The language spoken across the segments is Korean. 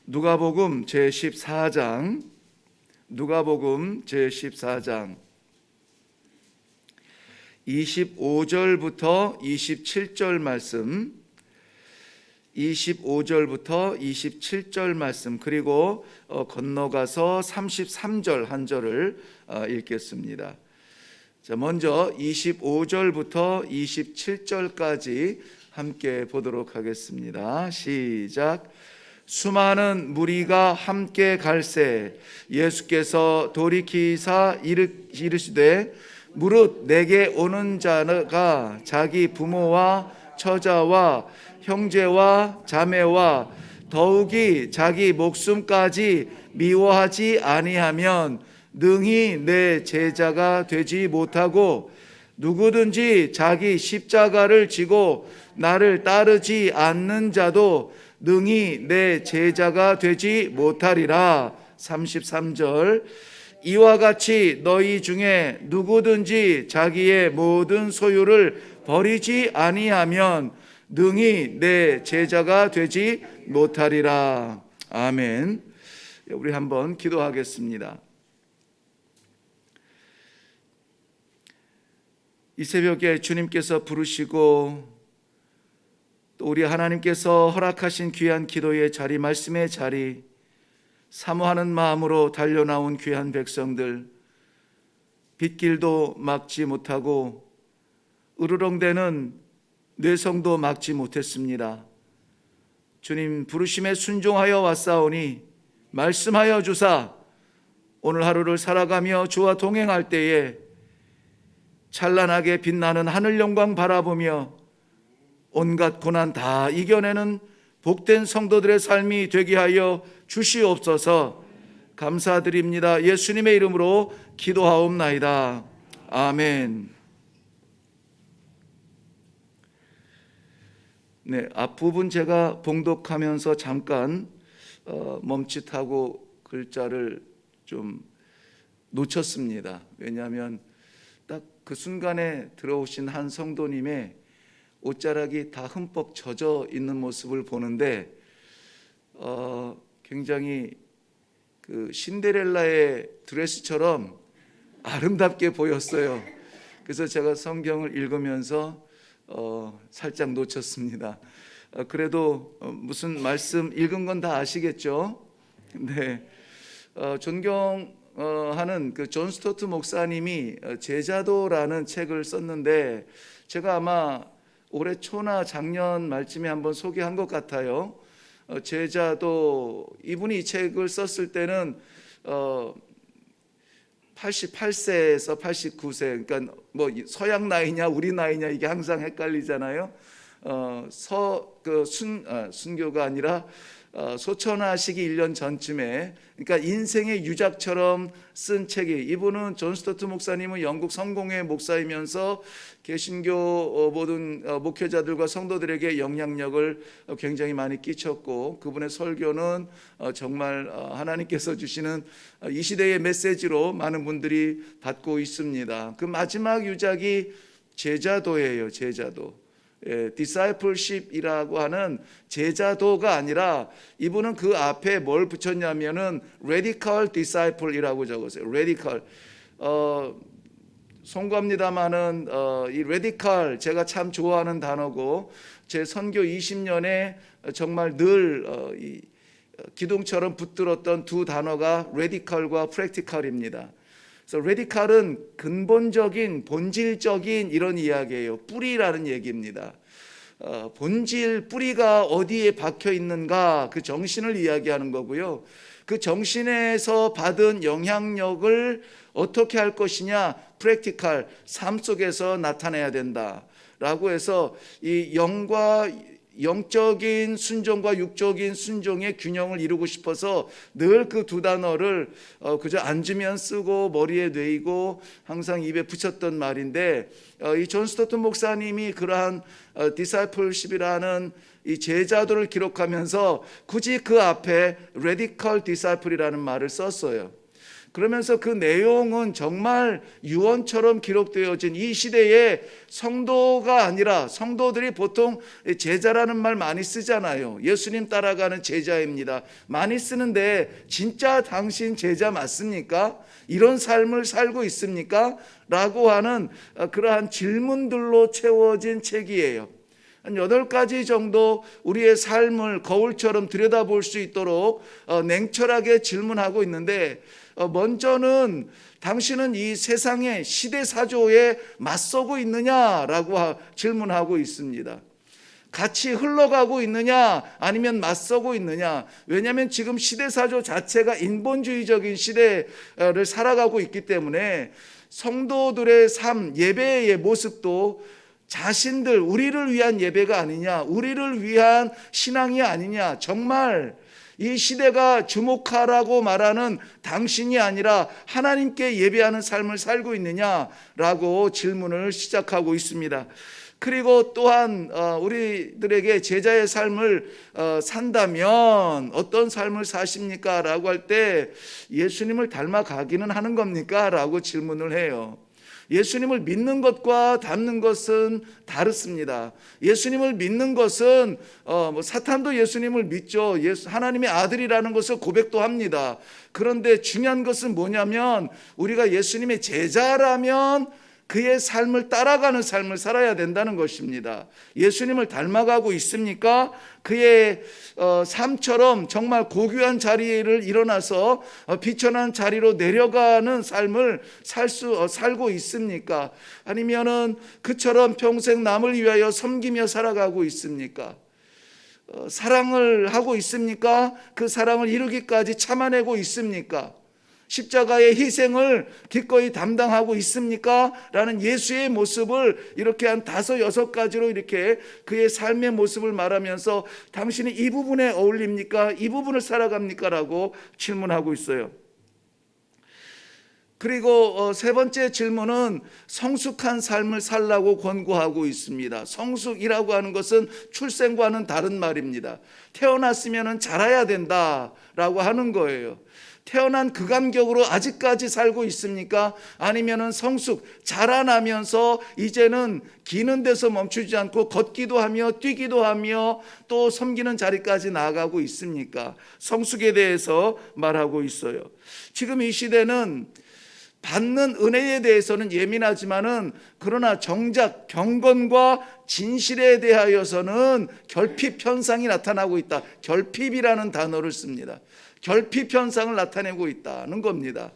누가복음 제14장, 누가복음 제14장 25절부터 27절 말씀, 25절부터 27절 말씀, 그리고 건너가서 33절 한 절을 읽겠습니다. 자, 먼저 25절부터 27절까지 함께 보도록 하겠습니다. 시작. 수많은 무리가 함께 갈새 예수께서 돌이키사 이르시되 무릇 내게 오는 자가 자기 부모와 처자와 형제와 자매와 더욱이 자기 목숨까지 미워하지 아니하면 능히 내 제자가 되지 못하고, 누구든지 자기 십자가를 지고 나를 따르지 않는 자도 능히 내 제자가 되지 못하리라. 33절. 이와 같이 너희 중에 누구든지 자기의 모든 소유를 버리지 아니하면 능히 내 제자가 되지 못하리라. 아멘. 우리 한번 기도하겠습니다. 이 새벽에 주님께서 부르시고 또 우리 하나님께서 허락하신 귀한 기도의 자리, 말씀의 자리, 사모하는 마음으로 달려나온 귀한 백성들, 빗길도 막지 못하고 으르렁대는 뇌성도 막지 못했습니다. 주님 부르심에 순종하여 왔사오니 말씀하여 주사 오늘 하루를 살아가며 주와 동행할 때에 찬란하게 빛나는 하늘 영광 바라보며 온갖 고난 다 이겨내는 복된 성도들의 삶이 되게 하여 주시옵소서. 감사드립니다. 예수님의 이름으로 기도하옵나이다. 아멘. 네, 앞부분 제가 봉독하면서 잠깐 멈칫하고 글자를 좀 놓쳤습니다. 왜냐하면 딱 그 순간에 들어오신 한 성도님의 옷자락이 다 흠뻑 젖어 있는 모습을 보는데 굉장히 그 신데렐라의 드레스처럼 아름답게 보였어요. 그래서 제가 성경을 읽으면서 살짝 놓쳤습니다. 그래도 무슨 말씀 읽은 건 다 아시겠죠? 네, 존경하는 그 존 스토트 목사님이 제자도라는 책을 썼는데 제가 아마 올해 초나 작년 말쯤에 한번 소개한 것 같아요. 제자도, 이분이 이 책을 썼을 때는 88세에서 89세, 그러니까 뭐 서양 나이냐 우리 나이냐 이게 항상 헷갈리잖아요. 순교가 아니라 소천하시기 1년 전쯤에, 그러니까 인생의 유작처럼 쓴 책이, 이분은 존 스토트 목사님은 영국 성공회 목사이면서 개신교 모든 목회자들과 성도들에게 영향력을 굉장히 많이 끼쳤고, 그분의 설교는 정말 하나님께서 주시는 이 시대의 메시지로 많은 분들이 받고 있습니다. 그 마지막 유작이 제자도예요. 제자도. discipleship이라고 하는 제자도가 아니라 이분은 그 앞에 뭘 붙였냐면은 radical disciple이라고 적었어요. radical. 송구합니다마는 이 radical 제가 참 좋아하는 단어고, 제 선교 20년에 정말 늘 기둥처럼 붙들었던 두 단어가 radical과 practical입니다. 그래서 radical은 근본적인, 본질적인 이런 이야기예요. 뿌리라는 얘기입니다. 본질, 뿌리가 어디에 박혀 있는가, 그 정신을 이야기하는 거고요. 그 정신에서 받은 영향력을 어떻게 할 것이냐, practical, 삶 속에서 나타내야 된다라고 해서 이 영적인 순종과 육적인 순종의 균형을 이루고 싶어서 늘 그 두 단어를 그저 앉으면 쓰고 머리에 뇌이고 항상 입에 붙였던 말인데, 이 존 스토튼 목사님이 그러한 discipleship이라는 이 제자도를 기록하면서 굳이 그 앞에 radical disciple이라는 말을 썼어요. 그러면서 그 내용은 정말 유언처럼 기록되어진 이 시대의 성도가 아니라, 성도들이 보통 제자라는 말 많이 쓰잖아요. 예수님 따라가는 제자입니다. 많이 쓰는데 진짜 당신 제자 맞습니까? 이런 삶을 살고 있습니까? 라고 하는 그러한 질문들로 채워진 책이에요. 한 8가지 정도 우리의 삶을 거울처럼 들여다볼 수 있도록 냉철하게 질문하고 있는데, 먼저는 당신은 이 세상의 시대사조에 맞서고 있느냐라고 질문하고 있습니다. 같이 흘러가고 있느냐 아니면 맞서고 있느냐. 왜냐하면 지금 시대사조 자체가 인본주의적인 시대를 살아가고 있기 때문에 성도들의 삶, 예배의 모습도 자신들, 우리를 위한 예배가 아니냐, 우리를 위한 신앙이 아니냐, 정말 이 시대가 주목하라고 말하는 당신이 아니라 하나님께 예배하는 삶을 살고 있느냐라고 질문을 시작하고 있습니다. 그리고 또한 우리들에게 제자의 삶을 산다면 어떤 삶을 사십니까? 라고 할 때 예수님을 닮아가기는 하는 겁니까? 라고 질문을 해요. 예수님을 믿는 것과 닮는 것은 다릅니다. 예수님을 믿는 것은 사탄도 예수님을 믿죠. 하나님의 아들이라는 것을 고백도 합니다. 그런데 중요한 것은 뭐냐면, 우리가 예수님의 제자라면 그의 삶을 따라가는 삶을 살아야 된다는 것입니다. 예수님을 닮아가고 있습니까? 그의 삶처럼 정말 고귀한 자리를 일어나서 비천한 자리로 내려가는 삶을 살고 있습니까? 아니면은 그처럼 평생 남을 위하여 섬기며 살아가고 있습니까? 사랑을 하고 있습니까? 그 사랑을 이루기까지 참아내고 있습니까? 십자가의 희생을 기꺼이 담당하고 있습니까? 라는 예수의 모습을 이렇게 한 5, 6가지로 이렇게 그의 삶의 모습을 말하면서 당신이 이 부분에 어울립니까? 이 부분을 살아갑니까? 라고 질문하고 있어요. 그리고 3번째 질문은 성숙한 삶을 살라고 권고하고 있습니다. 성숙이라고 하는 것은 출생과는 다른 말입니다. 태어났으면 자라야 된다라고 하는 거예요. 태어난 그 감격으로 아직까지 살고 있습니까? 아니면은 성숙, 자라나면서 이제는 기는 데서 멈추지 않고 걷기도 하며 뛰기도 하며 또 섬기는 자리까지 나아가고 있습니까? 성숙에 대해서 말하고 있어요. 지금 이 시대는 받는 은혜에 대해서는 예민하지만은, 그러나 정작 경건과 진실에 대하여서는 결핍 현상이 나타나고 있다. 결핍이라는 단어를 씁니다. 결핍 현상을 나타내고 있다는 겁니다.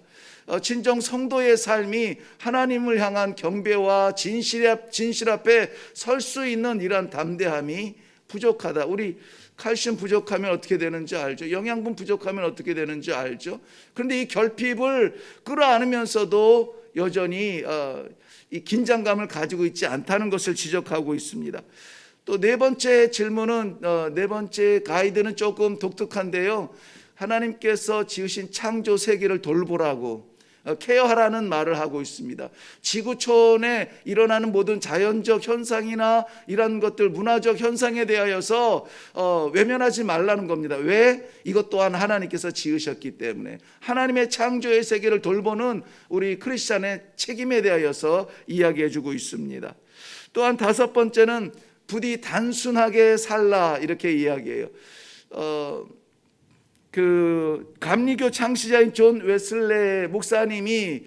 진정 성도의 삶이 하나님을 향한 경배와 진실 앞에 설 수 있는 이러한 담대함이 부족하다. 우리 칼슘 부족하면 어떻게 되는지 알죠? 영양분 부족하면 어떻게 되는지 알죠? 그런데 이 결핍을 끌어안으면서도 여전히 이 긴장감을 가지고 있지 않다는 것을 지적하고 있습니다. 또 4번째 질문은, 4번째 가이드는 조금 독특한데요. 하나님께서 지으신 창조 세계를 돌보라고, 케어하라는 말을 하고 있습니다. 지구촌에 일어나는 모든 자연적 현상이나 이런 것들, 문화적 현상에 대하여서 외면하지 말라는 겁니다. 왜? 이것 또한 하나님께서 지으셨기 때문에. 하나님의 창조의 세계를 돌보는 우리 크리스찬의 책임에 대하여서 이야기해 주고 있습니다. 또한 5번째는 부디 단순하게 살라, 이렇게 이야기해요. 그 감리교 창시자인 존 웨슬레 목사님이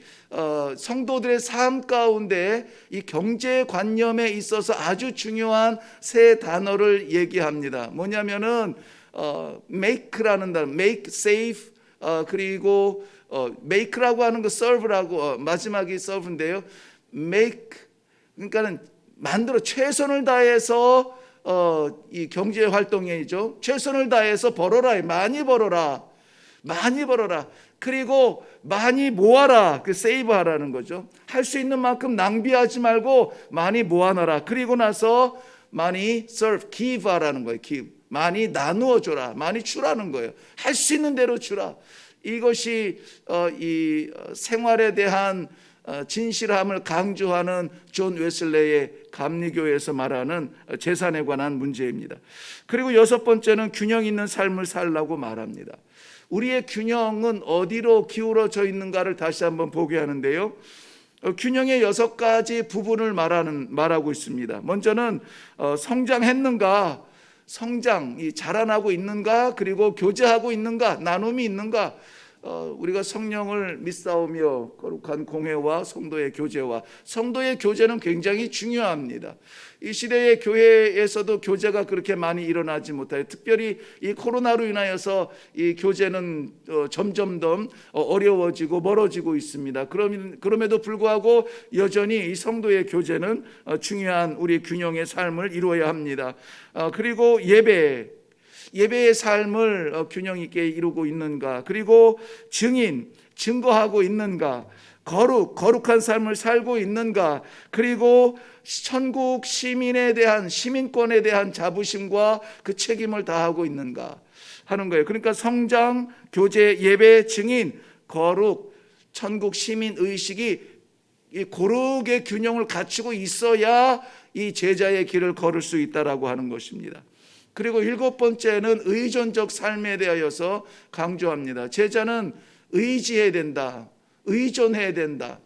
성도들의 삶 가운데 이 경제관념에 있어서 아주 중요한 3 단어를 얘기합니다. 뭐냐면은 make라는 단어, make, save, 그리고 make라고 하는 거 serve라고, 마지막이 serve인데요. make, 그러니까는 만들어, 최선을 다해서 이 경제 활동이죠. 최선을 다해서 벌어라, 많이 벌어라, 많이 벌어라. 그리고 많이 모아라, 그 세이브하라는 거죠. 할 수 있는 만큼 낭비하지 말고 많이 모아놔라. 그리고 나서 많이 serve, give하라는 거예요. give, 많이 나누어 줘라, 많이 주라는 거예요. 할 수 있는 대로 주라. 이것이 이 생활에 대한 진실함을 강조하는 존 웨슬레의 감리교에서 말하는 재산에 관한 문제입니다. 그리고 여섯 번째는 균형 있는 삶을 살라고 말합니다. 우리의 균형은 어디로 기울어져 있는가를 다시 한번 보게 하는데요. 균형의 여섯 가지 부분을 말하고 있습니다. 먼저는 성장했는가, 성장이 자라나고 있는가, 그리고 교제하고 있는가, 나눔이 있는가. 우리가 성령을 믿사오며 거룩한 공회와 성도의 교제와, 성도의 교제는 굉장히 중요합니다. 이 시대의 교회에서도 교제가 그렇게 많이 일어나지 못해요. 특별히 이 코로나로 인하여서 이 교제는 점점 더 어려워지고 멀어지고 있습니다. 그럼에도 불구하고 여전히 이 성도의 교제는 중요한 우리 균형의 삶을 이루어야 합니다. 그리고 예배의 삶을 균형 있게 이루고 있는가, 그리고 증거하고 있는가, 거룩한 삶을 살고 있는가, 그리고 천국 시민권에 대한 자부심과 그 책임을 다하고 있는가 하는 거예요. 그러니까 성장, 교제, 예배, 증인, 거룩, 천국 시민 의식이 이 고르게 균형을 갖추고 있어야 이 제자의 길을 걸을 수 있다라고 하는 것입니다. 그리고 일곱 번째는 의존적 삶에 대하여서 강조합니다. 제자는 의지해야 된다, 의존해야 된다.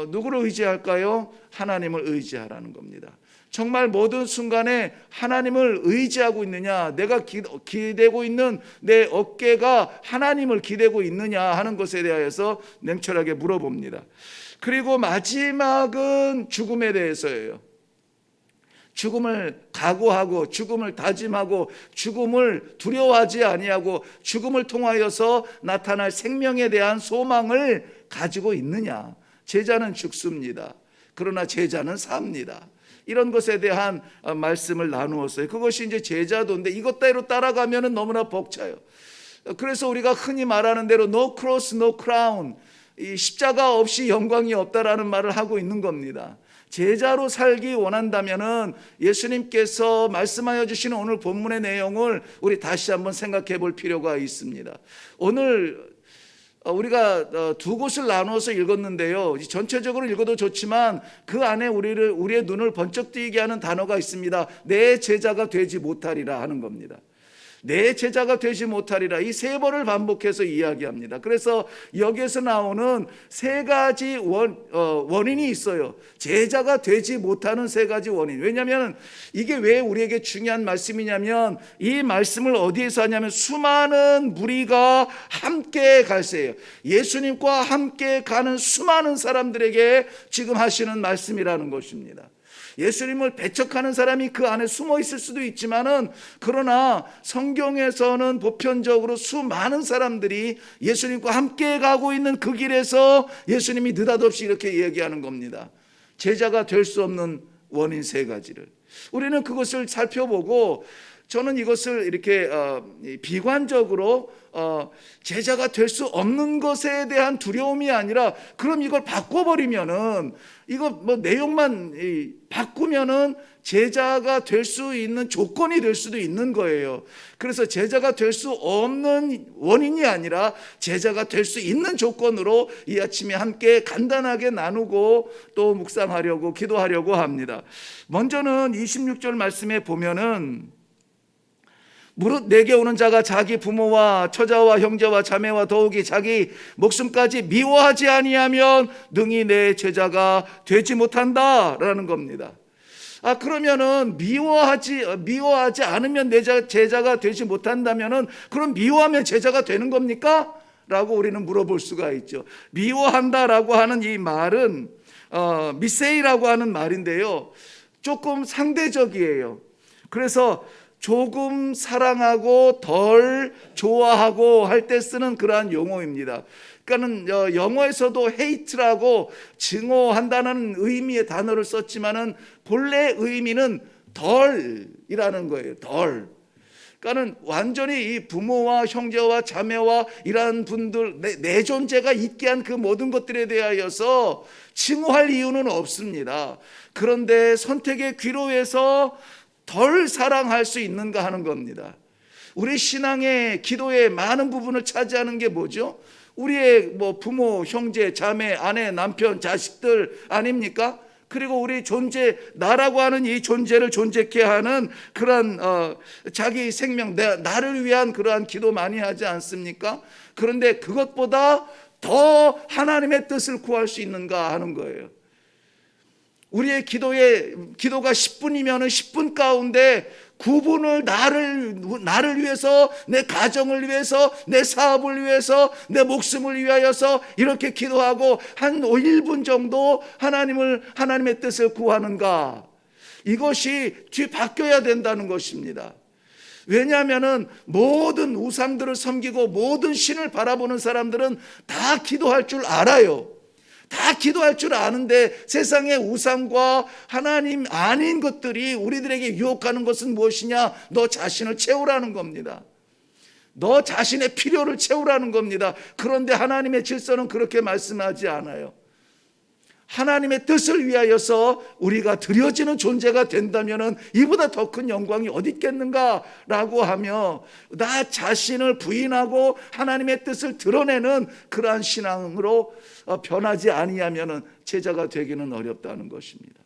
누구를 의지할까요? 하나님을 의지하라는 겁니다. 정말 모든 순간에 하나님을 의지하고 있느냐, 내가 기대고 있는 내 어깨가 하나님을 기대고 있느냐 하는 것에 대하여서 냉철하게 물어봅니다. 그리고 마지막은 죽음에 대해서예요. 죽음을 각오하고, 죽음을 다짐하고, 죽음을 두려워하지 아니하고, 죽음을 통하여서 나타날 생명에 대한 소망을 가지고 있느냐. 제자는 죽습니다. 그러나 제자는 삽니다. 이런 것에 대한 말씀을 나누었어요. 그것이 이제 제자도인데 이것대로 따라가면 너무나 벅차요. 그래서 우리가 흔히 말하는 대로 no cross, no crown, 이 십자가 없이 영광이 없다라는 말을 하고 있는 겁니다. 제자로 살기 원한다면은 예수님께서 말씀하여 주시는 오늘 본문의 내용을 우리 다시 한번 생각해 볼 필요가 있습니다. 오늘 우리가 두 곳을 나누어서 읽었는데요. 전체적으로 읽어도 좋지만 그 안에 우리의 눈을 번쩍 뜨이게 하는 단어가 있습니다. 내 제자가 되지 못하리라 하는 겁니다. 내 제자가 되지 못하리라, 이 세 번을 반복해서 이야기합니다. 그래서 여기에서 나오는 세 가지 원인이 있어요. 제자가 되지 못하는 세 가지 원인. 왜냐하면 이게 왜 우리에게 중요한 말씀이냐면, 이 말씀을 어디에서 하냐면 수많은 무리가 함께 갈세예요. 예수님과 함께 가는 수많은 사람들에게 지금 하시는 말씀이라는 것입니다. 예수님을 배척하는 사람이 그 안에 숨어 있을 수도 있지만은, 그러나 성경에서는 보편적으로 수많은 사람들이 예수님과 함께 가고 있는 그 길에서 예수님이 느닷없이 이렇게 얘기하는 겁니다. 제자가 될 수 없는 원인 세 가지를 우리는 그것을 살펴보고, 저는 이것을 이렇게 비관적으로 제자가 될 수 없는 것에 대한 두려움이 아니라, 그럼 이걸 바꿔버리면은, 이거 뭐 내용만 바꾸면은 제자가 될 수 있는 조건이 될 수도 있는 거예요. 그래서 제자가 될 수 없는 원인이 아니라 제자가 될 수 있는 조건으로 이 아침에 함께 간단하게 나누고 또 묵상하려고, 기도하려고 합니다. 먼저는 26절 말씀에 보면은, 무릇 내게 오는 자가 자기 부모와 처자와 형제와 자매와 더욱이 자기 목숨까지 미워하지 아니하면 능히 내 제자가 되지 못한다라는 겁니다. 그러면은 미워하지 않으면 내 제자가 되지 못한다면은, 그럼 미워하면 제자가 되는 겁니까? 라고 우리는 물어볼 수가 있죠. 미워한다라고 하는 이 말은 미세이라고 하는 말인데요, 조금 상대적이에요. 그래서 조금 사랑하고 덜 좋아하고 할 때 쓰는 그러한 용어입니다. 그러니까는 영어에서도 hate라고 증오한다는 의미의 단어를 썼지만은 본래 의미는 덜이라는 거예요. 덜. 그러니까는 완전히 이 부모와 형제와 자매와 이러한 분들, 내 존재가 있게 한 그 모든 것들에 대하여서 증오할 이유는 없습니다. 그런데 선택의 귀로에서 덜 사랑할 수 있는가 하는 겁니다. 우리 신앙의 기도의 많은 부분을 차지하는 게 뭐죠? 우리의 뭐 부모, 형제, 자매, 아내, 남편, 자식들 아닙니까? 그리고 우리 존재, 나라고 하는 이 존재를 존재케 하는 그러한 자기 생명, 나를 위한 그러한 기도 많이 하지 않습니까? 그런데 그것보다 더 하나님의 뜻을 구할 수 있는가 하는 거예요. 우리의 기도가 10분이면 10분 가운데 9분을 나를 위해서, 내 가정을 위해서, 내 사업을 위해서, 내 목숨을 위하여서 이렇게 기도하고 한 1분 정도 하나님의 뜻을 구하는가? 이것이 뒤바뀌어야 된다는 것입니다. 왜냐하면 모든 우상들을 섬기고 모든 신을 바라보는 사람들은 다 기도할 줄 알아요. 다 기도할 줄 아는데 세상의 우상과 하나님 아닌 것들이 우리들에게 유혹하는 것은 무엇이냐? 너 자신을 채우라는 겁니다. 너 자신의 필요를 채우라는 겁니다. 그런데 하나님의 질서는 그렇게 말씀하지 않아요. 하나님의 뜻을 위하여서 우리가 드려지는 존재가 된다면 이보다 더 큰 영광이 어디 있겠는가라고 하며 나 자신을 부인하고 하나님의 뜻을 드러내는 그러한 신앙으로 변하지 아니하면 제자가 되기는 어렵다는 것입니다.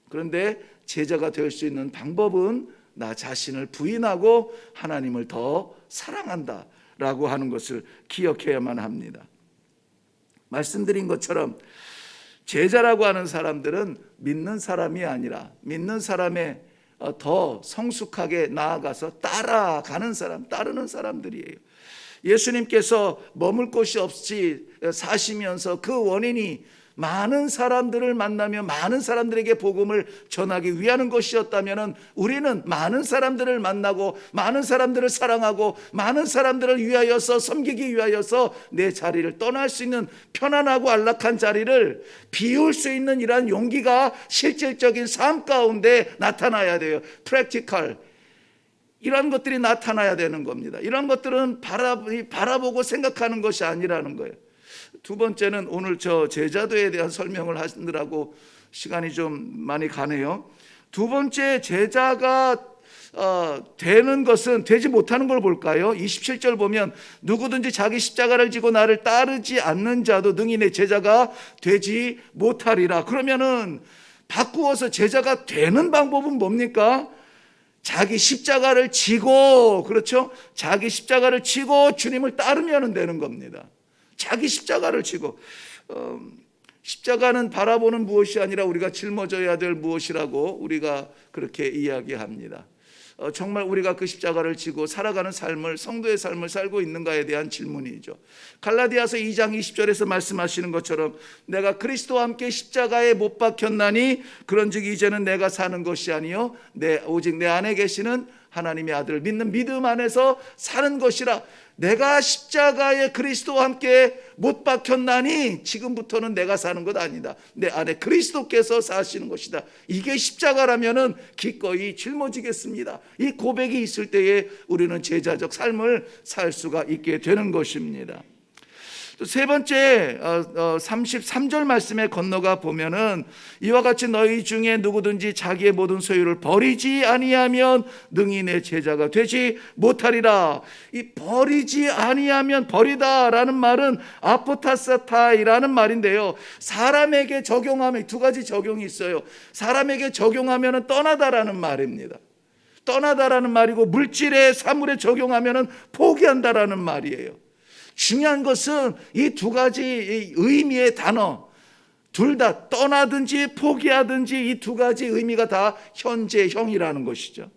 그런데 제자가 될 수 있는 방법은 나 자신을 부인하고 하나님을 더 사랑한다라고 하는 것을 기억해야만 합니다. 말씀드린 것처럼 제자라고 하는 사람들은 믿는 사람이 아니라 믿는 사람에 더 성숙하게 나아가서 따라가는 사람, 따르는 사람들이에요. 예수님께서 머물 곳이 없이 사시면서 그 원인이 많은 사람들을 만나며 많은 사람들에게 복음을 전하기 위하는 것이었다면 우리는 많은 사람들을 만나고 많은 사람들을 사랑하고 많은 사람들을 위하여서 섬기기 위하여서 내 자리를 떠날 수 있는 편안하고 안락한 자리를 비울 수 있는 이러한 용기가 실질적인 삶 가운데 나타나야 돼요. 프랙티컬. 이런 것들이 나타나야 되는 겁니다. 이런 것들은 바라보고 생각하는 것이 아니라는 거예요. 두 번째는 오늘 저 제자도에 대한 설명을 하시느라고 시간이 좀 많이 가네요. 두 번째 제자가 되는 것은 되지 못하는 걸 볼까요? 27절 보면 누구든지 자기 십자가를 지고 나를 따르지 않는 자도 능히 내 제자가 되지 못하리라. 그러면은 바꾸어서 제자가 되는 방법은 뭡니까? 자기 십자가를 지고, 그렇죠? 자기 십자가를 지고 주님을 따르면 되는 겁니다. 자기 십자가를 지고, 십자가는 바라보는 무엇이 아니라 우리가 짊어져야 될 무엇이라고 우리가 그렇게 이야기합니다. 정말 우리가 그 십자가를 지고 살아가는 삶을, 성도의 삶을 살고 있는가에 대한 질문이죠. 갈라디아서 2장 20절에서 말씀하시는 것처럼 내가 그리스도와 함께 십자가에 못 박혔나니 그런즉 이제는 내가 사는 것이 아니요 오직 내 안에 계시는 하나님의 아들을 믿는 믿음 안에서 사는 것이라. 내가 십자가에 그리스도와 함께 못 박혔나니 지금부터는 내가 사는 것 아니다. 내 안에 그리스도께서 사시는 것이다. 이게 십자가라면은 기꺼이 짊어지겠습니다. 이 고백이 있을 때에 우리는 제자적 삶을 살 수가 있게 되는 것입니다. 또 세 번째 33절 말씀에 건너가 보면은 이와 같이 너희 중에 누구든지 자기의 모든 소유를 버리지 아니하면 능히 내 제자가 되지 못하리라. 이 버리지 아니하면, 버리다라는 말은 아포타사타이라는 말인데요, 사람에게 적용하면 두 가지 적용이 있어요. 사람에게 적용하면 떠나다라는 말입니다. 떠나다라는 말이고, 물질의 사물에 적용하면 포기한다라는 말이에요. 중요한 것은 이 두 가지 의미의 단어, 둘 다 떠나든지 포기하든지 이 두 가지 의미가 다 현재형이라는 것이죠.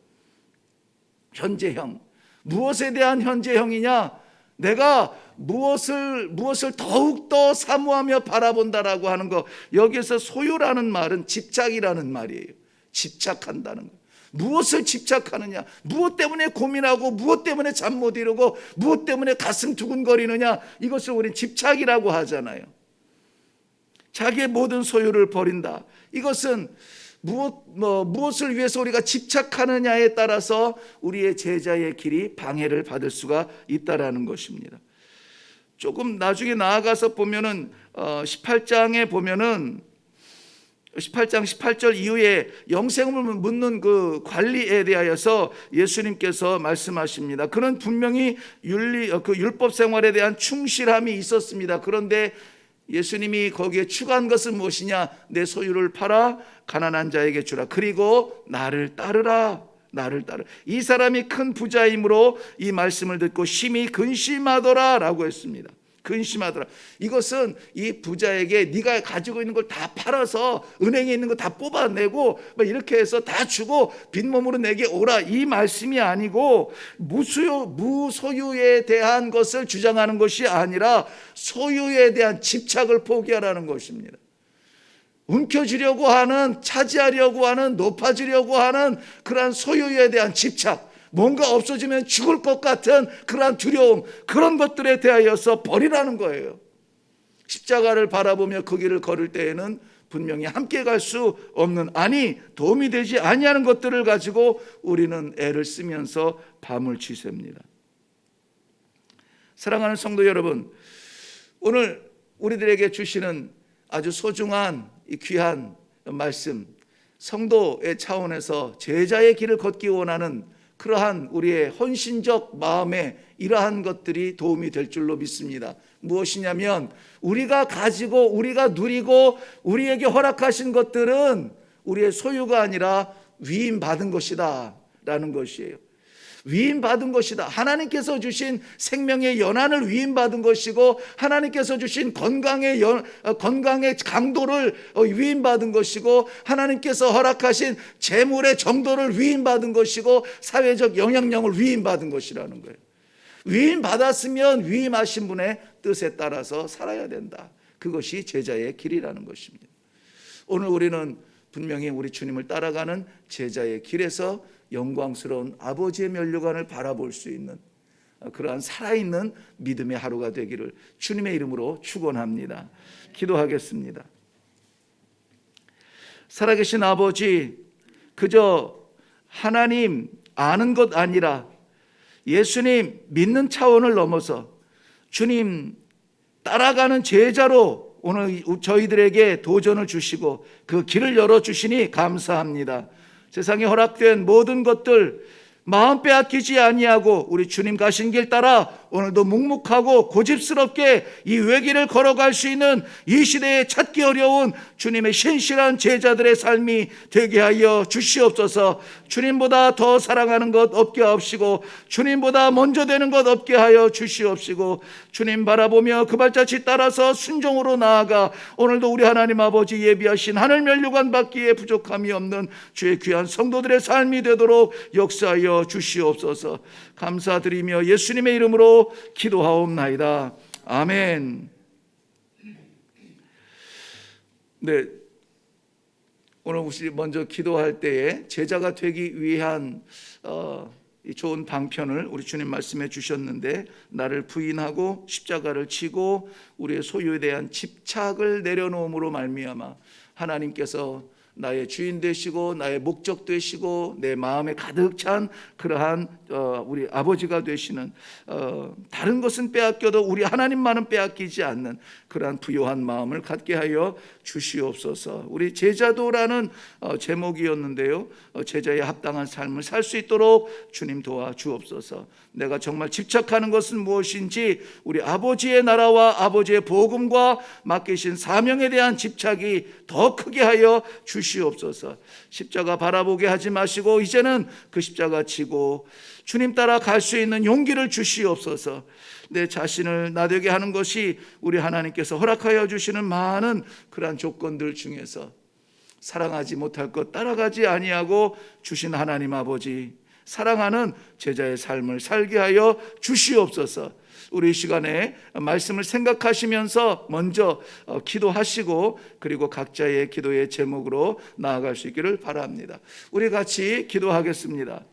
현재형. 무엇에 대한 현재형이냐? 내가 무엇을 더욱더 사모하며 바라본다라고 하는 것. 여기에서 소유라는 말은 집착이라는 말이에요. 집착한다는 것. 무엇을 집착하느냐? 무엇 때문에 고민하고 무엇 때문에 잠 못 이루고 무엇 때문에 가슴 두근거리느냐? 이것을 우리는 집착이라고 하잖아요. 자기의 모든 소유를 버린다. 이것은 무엇을 위해서 우리가 집착하느냐에 따라서 우리의 제자의 길이 방해를 받을 수가 있다라는 것입니다. 조금 나중에 나아가서 보면은 18장에 보면은 18장 18절 이후에 영생을 묻는 그 관리에 대하여서 예수님께서 말씀하십니다. 그는 분명히 그 율법 생활에 대한 충실함이 있었습니다. 그런데 예수님이 거기에 추가한 것은 무엇이냐? 내 소유를 팔아 가난한 자에게 주라. 그리고 나를 따르라. 나를 따르라. 이 사람이 큰 부자이므로 이 말씀을 듣고 심히 근심하더라 라고 했습니다. 근심하더라. 이것은 이 부자에게 네가 가지고 있는 걸 다 팔아서 은행에 있는 거 다 뽑아내고 이렇게 해서 다 주고 빈몸으로 내게 오라, 이 말씀이 아니고 무소유에 대한 것을 주장하는 것이 아니라 소유에 대한 집착을 포기하라는 것입니다. 움켜쥐려고 하는, 차지하려고 하는, 높아지려고 하는 그러한 소유에 대한 집착, 뭔가 없어지면 죽을 것 같은 그러한 두려움, 그런 것들에 대하여서 버리라는 거예요. 십자가를 바라보며 그 길을 걸을 때에는 분명히 함께 갈 수 없는, 아니 도움이 되지 아니하는 것들을 가지고 우리는 애를 쓰면서 밤을 지새웁니다. 사랑하는 성도 여러분, 오늘 우리들에게 주시는 아주 소중한 이 귀한 말씀, 성도의 차원에서 제자의 길을 걷기 원하는 그러한 우리의 헌신적 마음에 이러한 것들이 도움이 될 줄로 믿습니다. 무엇이냐면 우리가 가지고 우리가 누리고 우리에게 허락하신 것들은 우리의 소유가 아니라 위임받은 것이다 라는 것이에요. 위임받은 것이다. 하나님께서 주신 생명의 연한을 위임받은 것이고, 하나님께서 주신 건강의 강도를 위임받은 것이고, 하나님께서 허락하신 재물의 정도를 위임받은 것이고, 사회적 영향력을 위임받은 것이라는 거예요. 위임받았으면 위임하신 분의 뜻에 따라서 살아야 된다. 그것이 제자의 길이라는 것입니다. 오늘 우리는 분명히 우리 주님을 따라가는 제자의 길에서 영광스러운 아버지의 면류관을 바라볼 수 있는 그러한 살아있는 믿음의 하루가 되기를 주님의 이름으로 축원합니다. 기도하겠습니다. 살아계신 아버지, 그저 하나님 아는 것 아니라 예수님 믿는 차원을 넘어서 주님 따라가는 제자로 오늘 저희들에게 도전을 주시고 그 길을 열어주시니 감사합니다. 세상에 허락된 모든 것들 마음 빼앗기지 아니하고 우리 주님 가신 길 따라 오늘도 묵묵하고 고집스럽게 이 외길을 걸어갈 수 있는 이 시대에 찾기 어려운 주님의 신실한 제자들의 삶이 되게 하여 주시옵소서. 주님보다 더 사랑하는 것 없게 하옵시고, 주님보다 먼저 되는 것 없게 하여 주시옵시고, 주님 바라보며 그 발자취 따라서 순종으로 나아가 오늘도 우리 하나님 아버지 예비하신 하늘 면류관 받기에 부족함이 없는 주의 귀한 성도들의 삶이 되도록 역사하여 주시옵소서. 감사드리며 예수님의 이름으로 기도하옵나이다. 아멘. 네, 오늘 우리 먼저 기도할 때에 제자가 되기 위한 이 좋은 방편을 우리 주님 말씀해 주셨는데, 나를 부인하고 십자가를 지고 우리의 소유에 대한 집착을 내려놓음으로 말미암아 하나님께서 나의 주인 되시고 나의 목적 되시고 내 마음에 가득 찬 그러한 우리 아버지가 되시는, 다른 것은 빼앗겨도 우리 하나님만은 빼앗기지 않는 그러한 부요한 마음을 갖게 하여 주시옵소서. 우리 제자도라는 제목이었는데요, 제자의 합당한 삶을 살 수 있도록 주님 도와주옵소서. 내가 정말 집착하는 것은 무엇인지 우리 아버지의 나라와 아버지의 복음과 맡기신 사명에 대한 집착이 더 크게 하여 주시옵소서. 십자가 바라보게 하지 마시고 이제는 그 십자가 지고 주님 따라 갈 수 있는 용기를 주시옵소서. 내 자신을 나되게 하는 것이 우리 하나님께서 허락하여 주시는 많은 그러한 조건들 중에서 사랑하지 못할 것, 따라가지 아니하고 주신 하나님 아버지, 사랑하는 제자의 삶을 살게 하여 주시옵소서. 우리 이 시간에 말씀을 생각하시면서 먼저 기도하시고 그리고 각자의 기도의 제목으로 나아갈 수 있기를 바랍니다. 우리 같이 기도하겠습니다.